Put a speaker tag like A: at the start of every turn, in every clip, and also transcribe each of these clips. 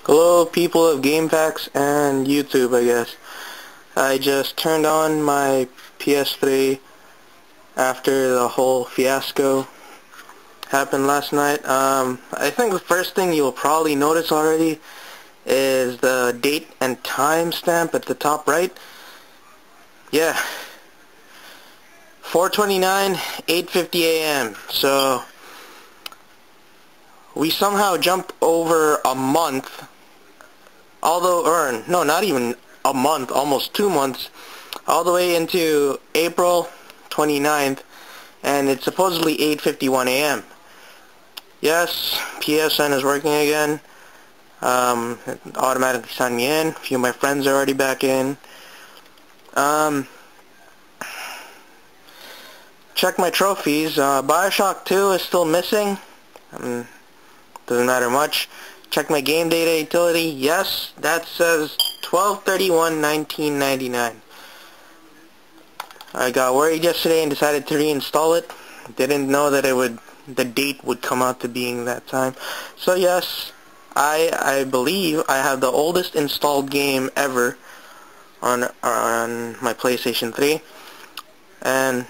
A: Hello people of Game Packs and YouTube, I guess. I just turned on my PS3 after the whole fiasco happened last night. I think the first thing you'll probably notice already is the date and time stamp at the top right. Yeah. 4:29, 8:50 a.m. So we somehow jumped over a month. Or no, not even a month, almost 2 months, all the way into April 29th, and it's supposedly 8:51 a.m. Yes, PSN is working again. It automatically signed me in. A few of my friends are already back in. Check my trophies. Bioshock 2 is still missing. Doesn't matter much. Check my game data utility. Yes, that says 12/31/1999. I got worried yesterday and decided to reinstall it. Didn't know that the date would come out to being that time. So yes, I believe I have the oldest installed game ever on my PlayStation 3. And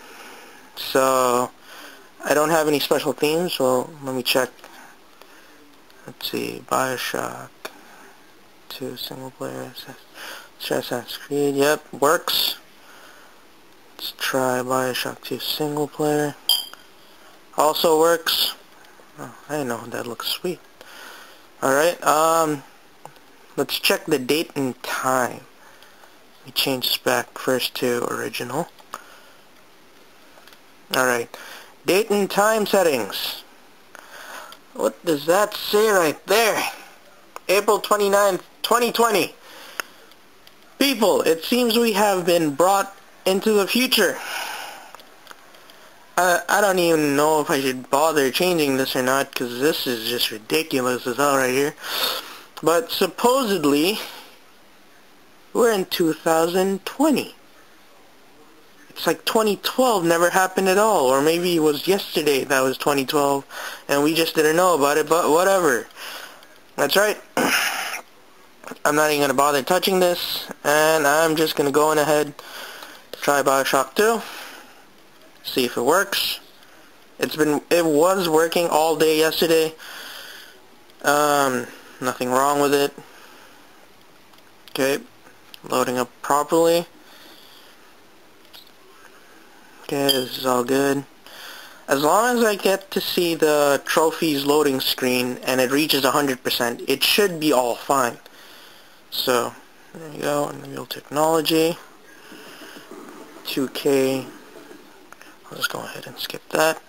A: so I don't have any special themes, so let me check. Let's see, Bioshock 2 single player, Assassin's Creed, yep, works. Let's try Bioshock 2 single player. Also works. Oh, I know, that looks sweet. Alright, let's check the date and time. Let me change this back first to original. Alright, date and time settings. What does that say right there? April 29th, 2020. People, it seems we have been brought into the future. I don't even know if I should bother changing this or not, because this is just ridiculous as hell right here. But supposedly, we're in 2020. It's like 2012 never happened at all, or maybe it was yesterday that was 2012, and we just didn't know about it, but whatever. That's right. I'm not even going to bother touching this, and I'm just going to go on ahead, try Bioshock 2, see if it works. It was working all day yesterday. Nothing wrong with it. Okay, loading up properly. Okay, this is all good. As long as I get to see the trophies loading screen and it reaches 100%, it should be all fine. So, there you go, Unreal Technology, 2K, I'll just go ahead and skip that.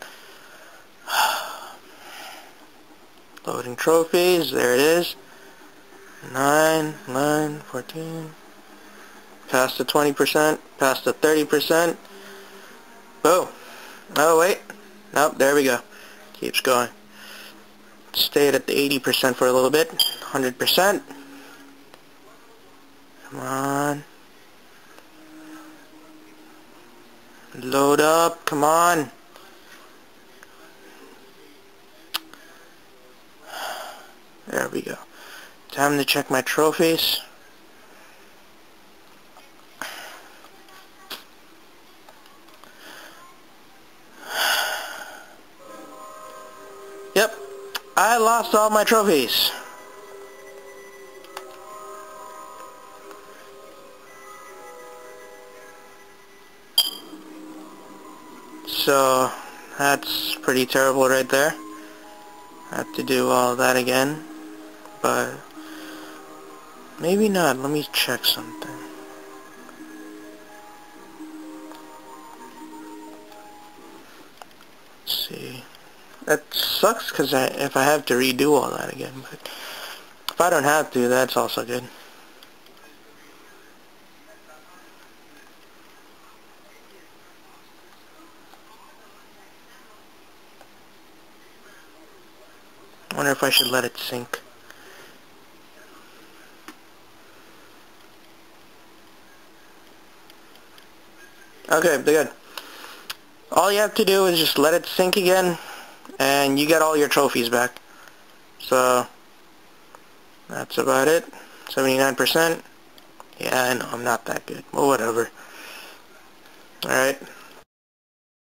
A: Loading trophies, there it is. 9, 14, past the 20%, past the 30%. Boom. Oh wait, nope, there we go. Keeps going. Stayed at the 80% for a little bit. 100%. Come on. Load up, come on. There we go. Time to check my trophies. Yep, I lost all my trophies. So, that's pretty terrible right there. I have to do all that again, but maybe not. Let me check something. Let's see. That sucks because if I have to redo all that again, but if I don't have to, that's also good. I wonder if I should let it sink. Okay, good. All you have to do is just let it sink again, and you get all your trophies back. So, That's about it. 79%. Yeah, I know, I'm not that good. Well, whatever. Alright.